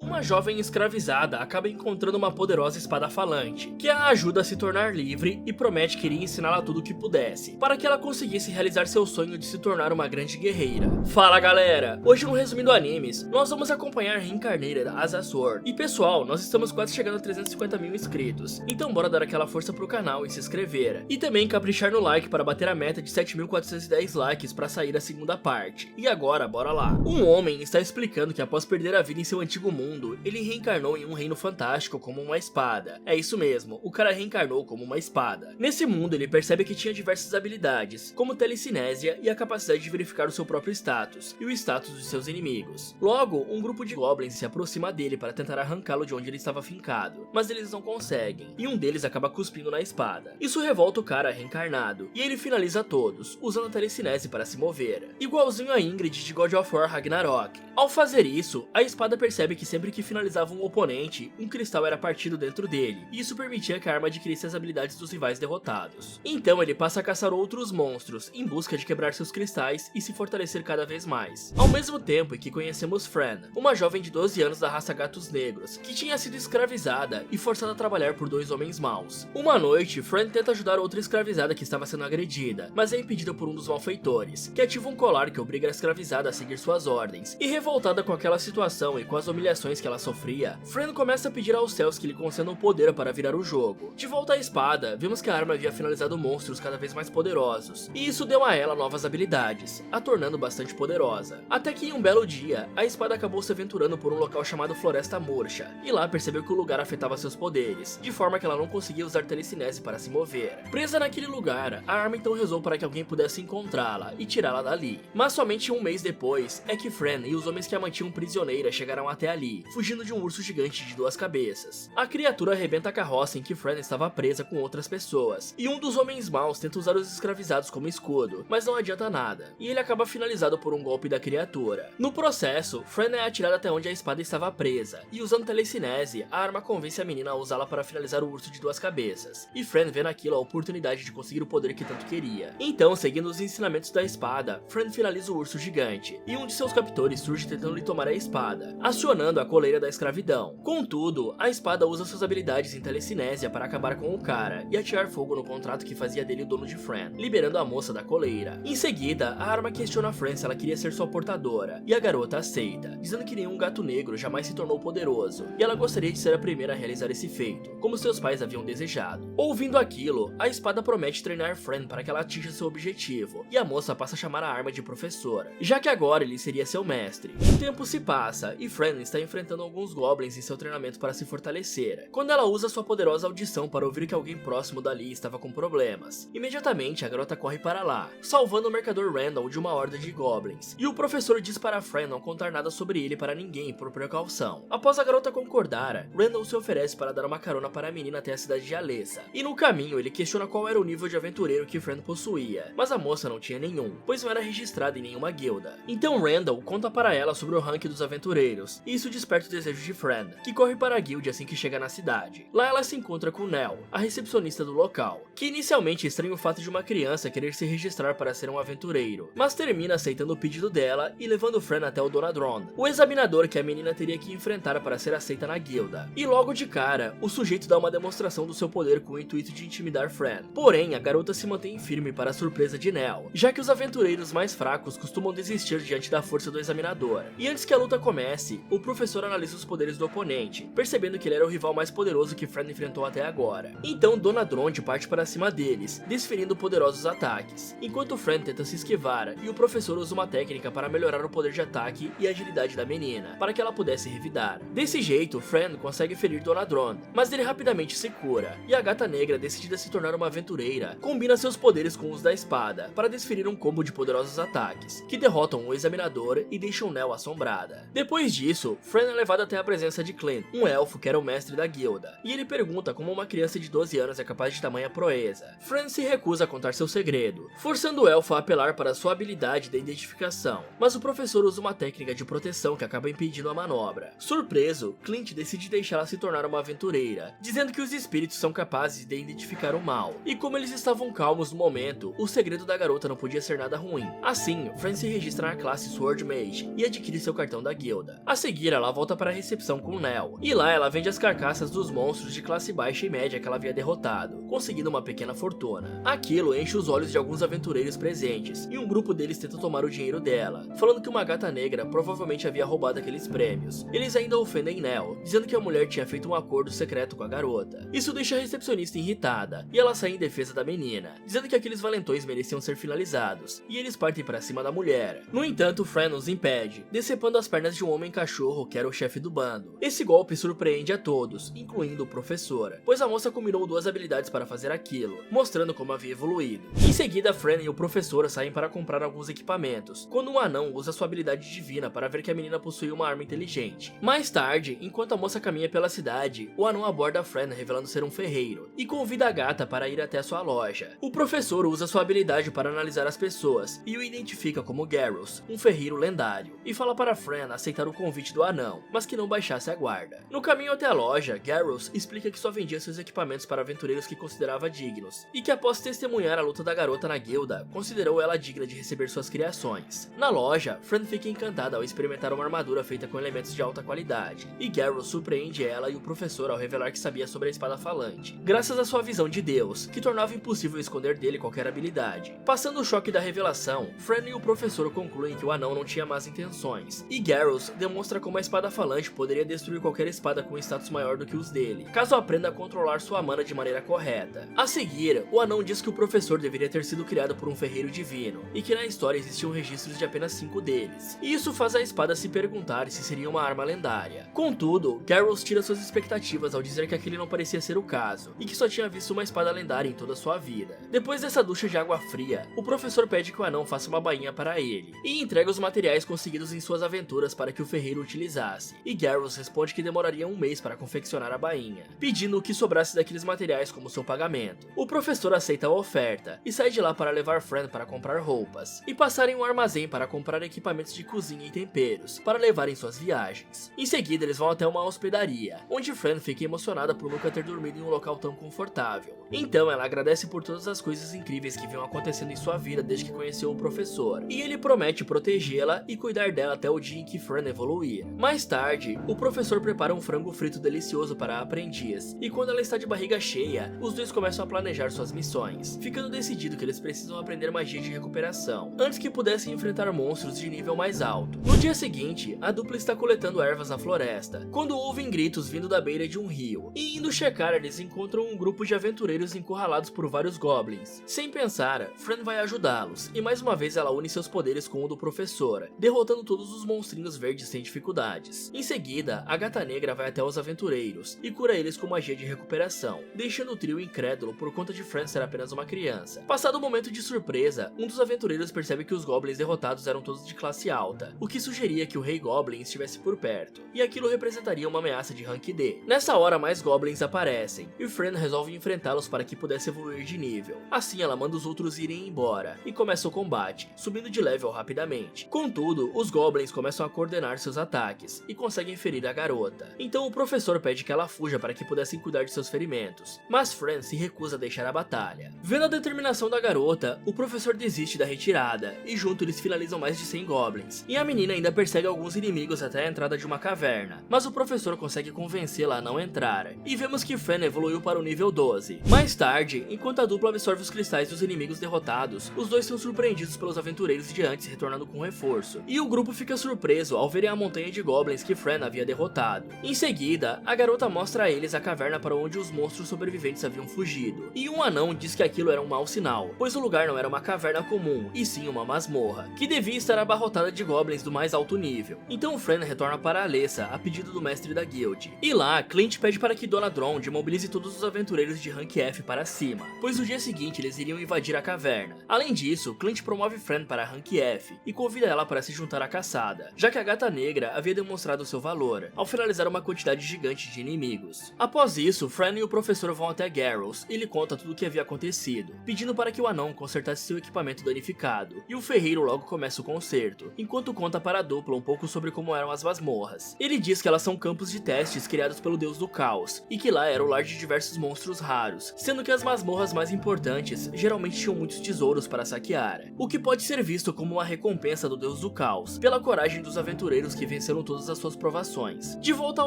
Uma jovem escravizada acaba encontrando uma poderosa espada falante, que a ajuda a se tornar livre e promete que iria ensiná-la tudo o que pudesse, para que ela conseguisse realizar seu sonho de se tornar uma grande guerreira. Fala galera! Hoje no Resumindo Animes, nós vamos acompanhar Reincarnated as a Sword. E pessoal, nós estamos quase chegando a 350 mil inscritos, então bora dar aquela força pro canal e se inscrever. E também caprichar no like para bater a meta de 7.410 likes para sair a segunda parte. E agora, bora lá! Um homem está explicando que após perder a vida em seu antigo mundo, ele reencarnou em um reino fantástico como uma espada. É isso mesmo, o cara reencarnou como uma espada. Nesse mundo ele percebe que tinha diversas habilidades, como telecinésia e a capacidade de verificar o seu próprio status, e o status de seus inimigos. Logo, um grupo de goblins se aproxima dele para tentar arrancá-lo de onde ele estava fincado, mas eles não conseguem, e um deles acaba cuspindo na espada. Isso revolta o cara reencarnado, e ele finaliza todos, usando a telecinese para se mover, igualzinho a Ingrid de God of War Ragnarok. Ao fazer isso, a espada percebe que sempre que finalizava um oponente, um cristal era partido dentro dele, e isso permitia que a arma adquirisse as habilidades dos rivais derrotados. Então ele passa a caçar outros monstros, em busca de quebrar seus cristais e se fortalecer cada vez mais. Ao mesmo tempo em que conhecemos Fran, uma jovem de 12 anos da raça Gatos Negros, que tinha sido escravizada e forçada a trabalhar por dois homens maus. Uma noite, Fran tenta ajudar outra escravizada que estava sendo agredida, mas é impedida por um dos malfeitores, que ativa um colar que obriga a escravizada a seguir suas ordens, e revoltada com aquela situação e com as humilhações que ela sofria, Fran começa a pedir aos céus que lhe concedam poder para virar o jogo. De volta à espada, vemos que a arma havia finalizado monstros cada vez mais poderosos, e isso deu a ela novas habilidades, a tornando bastante poderosa. Até que em um belo dia, a espada acabou se aventurando por um local chamado Floresta Murcha, e lá percebeu que o lugar afetava seus poderes, de forma que ela não conseguia usar telecinese para se mover. Presa naquele lugar, a arma então rezou para que alguém pudesse encontrá-la e tirá-la dali. Mas somente um mês depois, é que Fran e os homens que a mantinham prisioneira chegaram até ali, fugindo de um urso gigante de duas cabeças. A criatura arrebenta a carroça em que Fran estava presa com outras pessoas, e um dos homens maus tenta usar os escravizados como escudo, mas não adianta nada, e ele acaba finalizado por um golpe da criatura. No processo, Fran é atirada até onde a espada estava presa, e usando telecinese, a arma convence a menina a usá-la para finalizar o urso de duas cabeças, e Fran vê naquilo a oportunidade de conseguir o poder que tanto queria. Então, seguindo os ensinamentos da espada, Fran finaliza o urso gigante, e um de seus captores surge tentando lhe tomar a espada, acionando a coleira da escravidão. Contudo, a espada usa suas habilidades em telecinésia para acabar com o cara e atirar fogo no contrato que fazia dele o dono de Fran, liberando a moça da coleira. Em seguida, a arma questiona Fran se ela queria ser sua portadora, e a garota aceita, dizendo que nenhum gato negro jamais se tornou poderoso, e ela gostaria de ser a primeira a realizar esse feito, como seus pais haviam desejado. Ouvindo aquilo, a espada promete treinar Fran para que ela atinja seu objetivo, e a moça passa a chamar a arma de professora, já que agora ele seria seu mestre. O tempo se passa, e Fran está enfrentando alguns goblins em seu treinamento para se fortalecer, quando ela usa sua poderosa audição para ouvir que alguém próximo dali estava com problemas. Imediatamente a garota corre para lá, salvando o mercador Randall de uma horda de goblins, e o professor diz para Fran não contar nada sobre ele para ninguém por precaução. Após a garota concordar, Randall se oferece para dar uma carona para a menina até a cidade de Alessa, e no caminho ele questiona qual era o nível de aventureiro que Fran possuía, mas a moça não tinha nenhum, pois não era registrada em nenhuma guilda. Então Randall conta para ela sobre o ranking dos aventureiros, e isso desperta o desejo de Fran, que corre para a guilda assim que chega na cidade. Lá ela se encontra com Nell, a recepcionista do local, que inicialmente estranha o fato de uma criança querer se registrar para ser um aventureiro, mas termina aceitando o pedido dela e levando Fran até o Donadron, o examinador que a menina teria que enfrentar para ser aceita na guilda. E logo de cara, o sujeito dá uma demonstração do seu poder com o intuito de intimidar Fran. Porém, a garota se mantém firme para a surpresa de Nell, já que os aventureiros mais fracos costumam desistir diante da força do examinador. E antes que a luta comece, o professor analisa os poderes do oponente, percebendo que ele era o rival mais poderoso que Fran enfrentou até agora. Então Dona Dronte parte para cima deles, desferindo poderosos ataques, enquanto Fran tenta se esquivar, e o professor usa uma técnica para melhorar o poder de ataque e agilidade da menina, para que ela pudesse revidar. Desse jeito, Fran consegue ferir Dona Dron, mas ele rapidamente se cura, e a gata negra, decidida a se tornar uma aventureira, combina seus poderes com os da espada, para desferir um combo de poderosos ataques, que derrotam o examinador e deixam Nell assombrada. Depois disso, Fran é levado até a presença de Clint, um elfo que era o mestre da guilda, e ele pergunta como uma criança de 12 anos é capaz de tamanha proeza. Fran se recusa a contar seu segredo, forçando o elfo a apelar para sua habilidade da identificação, mas o professor usa uma técnica de proteção que acaba impedindo a manobra. Surpreso, Clint decide deixá-la se tornar uma aventureira, dizendo que os espíritos são capazes de identificar o mal, e como eles estavam calmos no momento, o segredo da garota não podia ser nada ruim. Assim, Fran se registra na classe Sword Mage e adquire seu cartão da guilda. A seguir, ela ela volta para a recepção com Nell, e lá ela vende as carcaças dos monstros de classe baixa e média que ela havia derrotado, conseguindo uma pequena fortuna. Aquilo enche os olhos de alguns aventureiros presentes, e um grupo deles tenta tomar o dinheiro dela, falando que uma gata negra provavelmente havia roubado aqueles prêmios. Eles ainda ofendem Nell, dizendo que a mulher tinha feito um acordo secreto com a garota. Isso deixa a recepcionista irritada, e ela sai em defesa da menina, dizendo que aqueles valentões mereciam ser finalizados, e eles partem para cima da mulher. No entanto, Fran os impede, decepando as pernas de um homem-cachorro que era o chefe do bando. Esse golpe surpreende a todos, incluindo o professor, pois a moça combinou duas habilidades para fazer aquilo, mostrando como havia evoluído. Em seguida, Fran e o professor saem para comprar alguns equipamentos, quando um anão usa sua habilidade divina para ver que a menina possui uma arma inteligente. Mais tarde, enquanto a moça caminha pela cidade, o anão aborda Fran revelando ser um ferreiro, e convida a gata para ir até sua loja. O professor usa sua habilidade para analisar as pessoas, e o identifica como Garrus, um ferreiro lendário, e fala para Fran aceitar o convite do anão, mas que não baixasse a guarda. No caminho até a loja, Garrus explica que só vendia seus equipamentos para aventureiros que considerava dignos, e que após testemunhar a luta da garota na guilda, considerou ela digna de receber suas criações. Na loja, Fran fica encantada ao experimentar uma armadura feita com elementos de alta qualidade, e Garrus surpreende ela e o professor ao revelar que sabia sobre a espada falante, graças à sua visão de Deus, que tornava impossível esconder dele qualquer habilidade. Passando o choque da revelação, Fran e o professor concluem que o anão não tinha más intenções, e Garrus demonstra como a espada falante poderia destruir qualquer espada com status maior do que os dele, caso aprenda a controlar sua mana de maneira correta. A seguir, o anão diz que o professor deveria ter sido criado por um ferreiro divino, e que na história existiam registros de apenas 5 deles, e isso faz a espada se perguntar se seria uma arma lendária. Contudo, Garrus tira suas expectativas ao dizer que aquele não parecia ser o caso, e que só tinha visto uma espada lendária em toda sua vida. Depois dessa ducha de água fria, o professor pede que o anão faça uma bainha para ele, e entrega os materiais conseguidos em suas aventuras para que o ferreiro utilizasse, e Garrus responde que demoraria um mês para confeccionar a bainha, pedindo o que sobrasse daqueles materiais como seu pagamento. O professor aceita a oferta, e sai de lá para levar Fran para comprar roupas, e passar em um armazém para comprar equipamentos de cozinha e temperos, para levar em suas viagens. Em seguida, eles vão até uma hospedaria, onde Fran fica emocionada por nunca ter dormido em um local tão confortável. Então ela agradece por todas as coisas incríveis que vinham acontecendo em sua vida desde que conheceu o professor, e ele promete protegê-la e cuidar dela até o dia em que Fran evoluir. Mais tarde, o professor prepara um frango frito delicioso para a aprendiz, e quando ela está de barriga cheia, os dois começam a planejar suas missões, ficando decidido que eles precisam aprender magia de recuperação, antes que pudessem enfrentar monstros de nível mais alto. No dia seguinte, a dupla está coletando ervas na floresta, quando ouvem gritos vindo da beira de um rio, e indo checar, eles encontram um grupo de aventureiros encurralados por vários goblins. Sem pensar, Fran vai ajudá-los, e mais uma vez ela une seus poderes com o do professor, derrotando todos os monstrinhos verdes sem dificuldades. Em seguida, a gata negra vai até os aventureiros e cura eles com magia de recuperação, deixando o trio incrédulo por conta de Fran ser apenas uma criança. Passado o momento de surpresa, um dos aventureiros percebe que os goblins derrotados eram todos de classe alta, o que sugeria que o Rei Goblin estivesse por perto, e aquilo representaria uma ameaça de rank D. Nessa hora, mais goblins aparecem, e Fran resolve enfrentá-los para que pudesse evoluir de nível. Assim, ela manda os outros irem embora, e começa o combate, subindo de level rapidamente. Contudo, os goblins começam a coordenar seus ataques, e conseguem ferir a garota. Então o professor pede que ela fuja para que pudessem cuidar de seus ferimentos, mas Fran se recusa a deixar a batalha. Vendo a determinação da garota, o professor desiste da retirada, e junto eles finalizam mais de 100 goblins, e a menina ainda persegue alguns inimigos até a entrada de uma caverna, mas o professor consegue convencê-la a não entrar, e vemos que Fran evoluiu para o nível 12. Mais tarde, enquanto a dupla absorve os cristais dos inimigos derrotados, os dois são surpreendidos pelos aventureiros de antes retornando com reforço, e o grupo fica surpreso ao verem a montanha de goblins que Fran havia derrotado. Em seguida, a garota mostra a eles a caverna para onde os monstros sobreviventes haviam fugido, e um anão diz que aquilo era um mau sinal, pois o lugar não era uma caverna comum, e sim uma masmorra, que devia estar abarrotada de goblins do mais alto nível. Então Fran retorna para Alessa a pedido do mestre da guild, e lá Clint pede para que Dona Drond mobilize todos os aventureiros de rank F para cima, pois no dia seguinte eles iriam invadir a caverna. Além disso, Clint promove Fran para rank F e convida ela para se juntar à caçada, já que a gata negra havia demonstrado seu valor, ao finalizar uma quantidade gigante de inimigos. Após isso, Fran e o professor vão até Garrus e lhe conta tudo o que havia acontecido, pedindo para que o anão consertasse seu equipamento danificado, e o ferreiro logo começa o conserto, enquanto conta para a dupla um pouco sobre como eram as masmorras. Ele diz que elas são campos de testes criados pelo deus do caos, e que lá era o lar de diversos monstros raros, sendo que as masmorras mais importantes geralmente tinham muitos tesouros para saquear, o que pode ser visto como uma recompensa do deus do caos, pela coragem dos aventureiros que venceram todos todas as suas provações. De volta à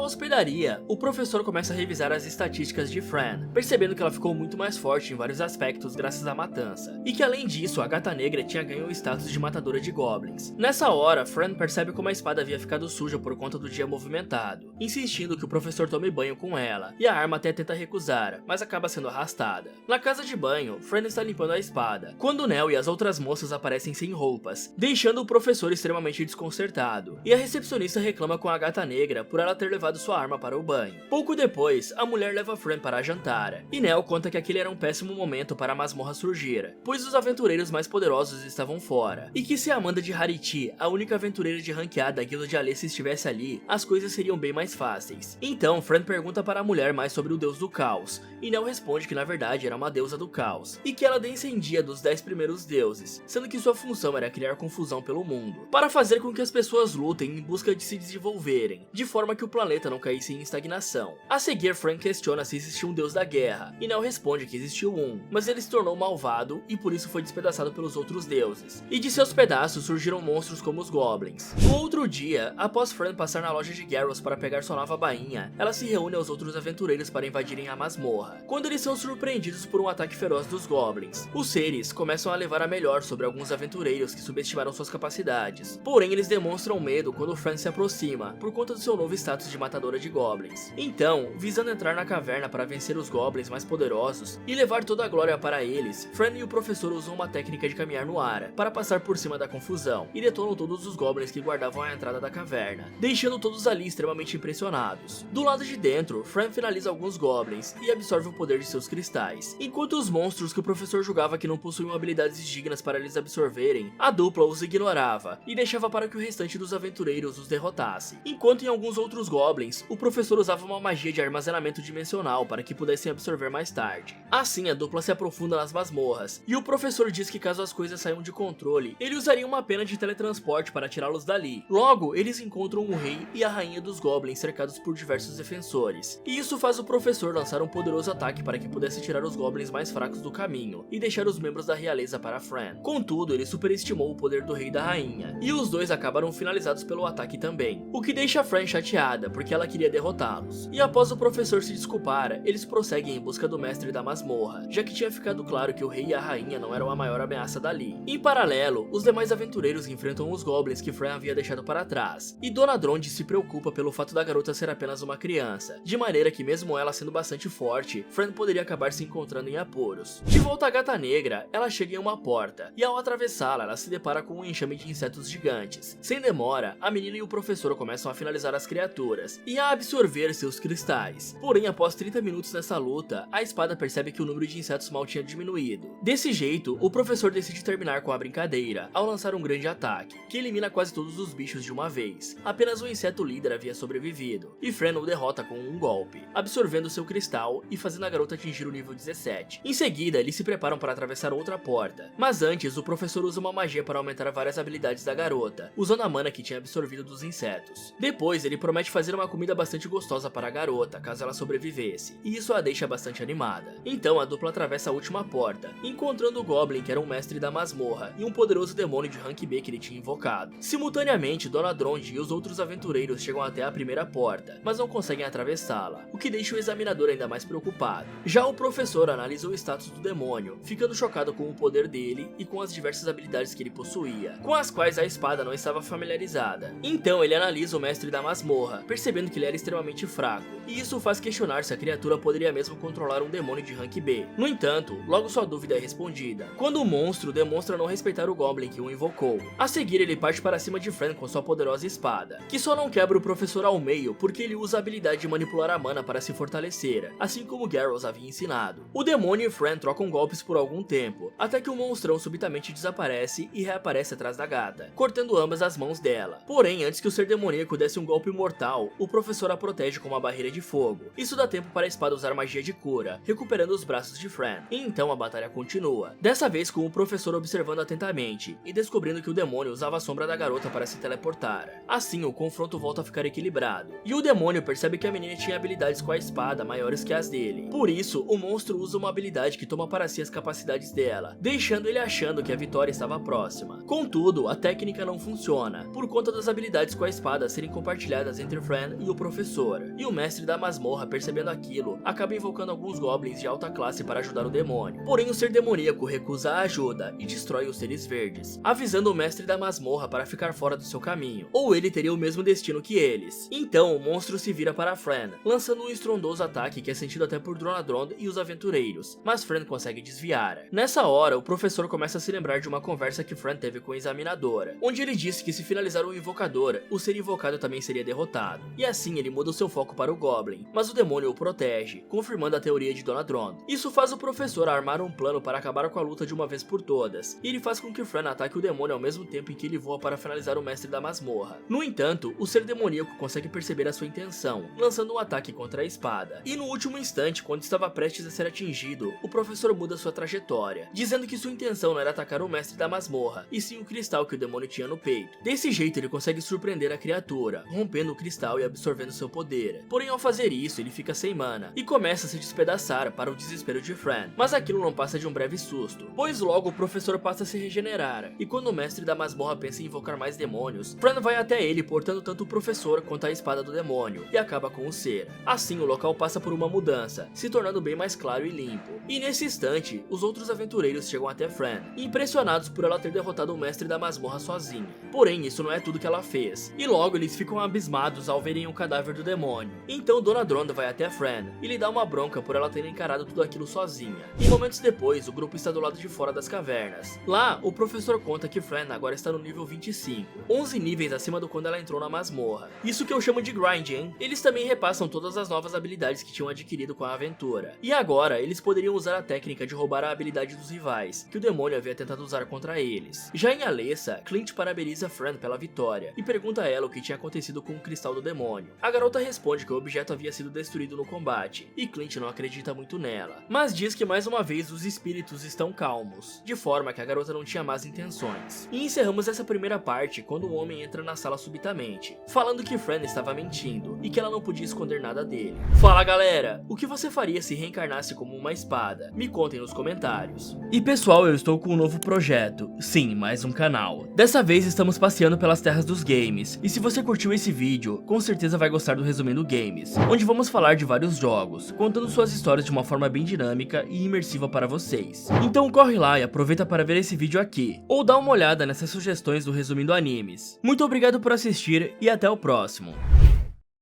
hospedaria, o professor começa a revisar as estatísticas de Fran, percebendo que ela ficou muito mais forte em vários aspectos graças à matança, e que além disso, a Gata Negra tinha ganho o status de matadora de goblins. Nessa hora, Fran percebe como a espada havia ficado suja por conta do dia movimentado, insistindo que o professor tome banho com ela, e a arma até tenta recusar, mas acaba sendo arrastada. Na casa de banho, Fran está limpando a espada, quando Nell e as outras moças aparecem sem roupas, deixando o professor extremamente desconcertado, e a recepcionista reclama com a Gata Negra por ela ter levado sua arma para o banho. Pouco depois, a mulher leva Fran para jantar, e Nell conta que aquele era um péssimo momento para a masmorra surgir, pois os aventureiros mais poderosos estavam fora, e que se a Amanda de Hariti, a única aventureira de ranqueada da Guilda de Alessa, estivesse ali, as coisas seriam bem mais fáceis. Então, Fran pergunta para a mulher mais sobre o deus do caos, e Nell responde que na verdade era uma deusa do caos, e que ela descendia dos 10 primeiros deuses, sendo que sua função era criar confusão pelo mundo, para fazer com que as pessoas lutem em busca de se desenvolverem, de forma que o planeta não caísse em estagnação. A seguir, Fran questiona se existia um deus da guerra, e Nell responde que existiu um, mas ele se tornou malvado e por isso foi despedaçado pelos outros deuses, e de seus pedaços surgiram monstros como os goblins. No outro dia, após Fran passar na loja de Garros para pegar sua nova bainha, ela se reúne aos outros aventureiros para invadirem a masmorra, quando eles são surpreendidos por um ataque feroz dos goblins. Os seres começam a levar a melhor sobre alguns aventureiros que subestimaram suas capacidades, porém eles demonstram medo quando Fran se aproxima, por conta do seu novo status de matadora de goblins. Então, visando entrar na caverna para vencer os goblins mais poderosos e levar toda a glória para eles, Fran e o professor usam uma técnica de caminhar no ar para passar por cima da confusão e detonam todos os goblins que guardavam a entrada da caverna, deixando todos ali extremamente impressionados. Do lado de dentro, Fran finaliza alguns goblins e absorve o poder de seus cristais, enquanto os monstros que o professor julgava que não possuíam habilidades dignas para eles absorverem, a dupla os ignorava e deixava para que o restante dos aventureiros os derrotasse. Enquanto em alguns outros goblins, o professor usava uma magia de armazenamento dimensional para que pudessem absorver mais tarde. Assim, a dupla se aprofunda nas masmorras, e o professor diz que caso as coisas saiam de controle, ele usaria uma pena de teletransporte para tirá-los dali. Logo, eles encontram o rei e a rainha dos goblins cercados por diversos defensores, e isso faz o professor lançar um poderoso ataque para que pudesse tirar os goblins mais fracos do caminho e deixar os membros da realeza para Fran. Contudo, ele superestimou o poder do rei e da rainha, e os dois acabaram finalizados pelo ataque também, o que deixa Fran chateada porque ela queria derrotá-los. E após o professor se desculpar, eles prosseguem em busca do mestre da masmorra, já que tinha ficado claro que o rei e a rainha não eram a maior ameaça dali. Em paralelo, os demais aventureiros enfrentam os goblins que Fran havia deixado para trás, e Dona Dronde se preocupa pelo fato da garota ser apenas uma criança, de maneira que mesmo ela sendo bastante forte, Fran poderia acabar se encontrando em apuros. De volta à Gata Negra, ela chega em uma porta, e ao atravessá-la, ela se depara com um enxame de insetos gigantes. Sem demora, a menina e o professor começam a finalizar as criaturas, e a absorver seus cristais. Porém, após 30 minutos nessa luta, a espada percebe que o número de insetos mal tinha diminuído. Desse jeito, o professor decide terminar com a brincadeira, ao lançar um grande ataque, que elimina quase todos os bichos de uma vez. Apenas o inseto líder havia sobrevivido, e Fran o derrota com um golpe, absorvendo seu cristal e fazendo a garota atingir o nível 17. Em seguida, eles se preparam para atravessar outra porta, mas antes, o professor usa uma magia para aumentar várias habilidades da garota, usando a mana que tinha absorvido dos insetos. Depois, ele promete fazer uma comida bastante gostosa para a garota, caso ela sobrevivesse, e isso a deixa bastante animada. Então, a dupla atravessa a última porta, encontrando o Goblin, que era um mestre da masmorra, e um poderoso demônio de rank B que ele tinha invocado. Simultaneamente, Dona Dronde e os outros aventureiros chegam até a primeira porta, mas não conseguem atravessá-la, o que deixa o examinador ainda mais preocupado. Já o professor analisa o status do demônio, ficando chocado com o poder dele e com as diversas habilidades que ele possuía, com as quais a espada não estava familiarizada. Então ele analisa o mestre da masmorra, percebendo que ele era extremamente fraco, e isso faz questionar se a criatura poderia mesmo controlar um demônio de rank B. No entanto, logo sua dúvida é respondida, quando o monstro demonstra não respeitar o Goblin que o invocou. A seguir, ele parte para cima de Fran com sua poderosa espada, que só não quebra o professor ao meio porque ele usa a habilidade de manipular a mana para se fortalecer, assim como Garros havia ensinado. O demônio e Fran trocam golpes por algum tempo, até que o monstrão subitamente desaparece e reaparece atrás da gata, cortando ambas as mãos dela. Porém, antes que o ser demoníaco desse um golpe mortal, o professor a protege com uma barreira de fogo. Isso dá tempo para a espada usar magia de cura, recuperando os braços de Fran. E então a batalha continua, dessa vez com o professor observando atentamente e descobrindo que o demônio usava a sombra da garota para se teleportar. Assim, o confronto volta a ficar equilibrado, e o demônio percebe que a menina tinha habilidades com a espada maiores que as dele. Por isso, o monstro usa uma habilidade que toma para si as capacidades dela, deixando ele achando que a vitória estava próxima. Contudo, a técnica não funciona, por conta das habilidades com a espada espadas serem compartilhadas entre Fran e o professor. E o mestre da masmorra, percebendo aquilo, acaba invocando alguns goblins de alta classe para ajudar o demônio. Porém, o ser demoníaco recusa a ajuda e destrói os seres verdes, avisando o mestre da masmorra para ficar fora do seu caminho, ou ele teria o mesmo destino que eles. Então, o monstro se vira para Fran, lançando um estrondoso ataque que é sentido até por Donadrond e os aventureiros, mas Fran consegue desviar. Nessa hora, o professor começa a se lembrar de uma conversa que Fran teve com a examinadora, onde ele disse que se finalizar o invocador, o ser invocado também seria derrotado. E assim ele muda o seu foco para o Goblin, mas o demônio o protege, confirmando a teoria de Donadrond. Isso faz o professor armar um plano para acabar com a luta de uma vez por todas, e ele faz com que Fran ataque o demônio ao mesmo tempo em que ele voa para finalizar o mestre da masmorra. No entanto, o ser demoníaco consegue perceber a sua intenção, lançando um ataque contra a espada. E no último instante, quando estava prestes a ser atingido, o professor muda sua trajetória, dizendo que sua intenção não era atacar o mestre da masmorra, e sim o cristal que o demônio tinha no peito. Desse jeito ele consegue surpreender a criatura, rompendo o cristal e absorvendo seu poder. Porém, ao fazer isso, ele fica sem mana, e começa a se despedaçar para o desespero de Fran. Mas aquilo não passa de um breve susto, pois logo o professor passa a se regenerar, e quando o mestre da masmorra pensa em invocar mais demônios, Fran vai até ele portando tanto o professor quanto a espada do demônio, e acaba com o ser. Assim, o local passa por uma mudança, se tornando bem mais claro e limpo. E nesse instante, os outros aventureiros chegam até Fran, impressionados por ela ter derrotado o mestre da masmorra sozinha. Porém, isso não é tudo que ela fez, e logo eles ficam abismados ao verem o cadáver do demônio. Então Donadrond vai até Fran e lhe dá uma bronca por ela ter encarado tudo aquilo sozinha. E momentos depois, o grupo está do lado de fora das cavernas. Lá, o professor conta que Fran agora está no nível 25, 11 níveis acima do quando ela entrou na masmorra. Isso que eu chamo de grind, hein? Eles também repassam todas as novas habilidades que tinham adquirido com a aventura. E agora, eles poderiam usar a técnica de roubar a habilidade dos rivais, que o demônio havia tentado usar contra eles. Já em Alessa, Clint parabeniza Fran pela vitória e pergunta a ela o que tinha acontecido com o cristal do demônio. A garota responde que o objeto havia sido destruído no combate, e Clint não acredita muito nela, mas diz que mais uma vez os espíritos estão calmos, de forma que a garota não tinha más intenções. E encerramos essa primeira parte quando o homem entra na sala subitamente, falando que Fran estava mentindo e que ela não podia esconder nada dele. Fala galera, o que você faria se reencarnasse como uma espada? Me contem nos comentários. E pessoal, eu estou com um novo projeto, sim, mais um canal. Dessa vez estamos passeando pelas terras dos games, e se você curtiu esse vídeo, com certeza vai gostar do Resumindo Games, onde vamos falar de vários jogos, contando suas histórias de uma forma bem dinâmica e imersiva para vocês. Então corre lá e aproveita para ver esse vídeo aqui, ou dá uma olhada nessas sugestões do Resumindo Animes. Muito obrigado por assistir e até o próximo.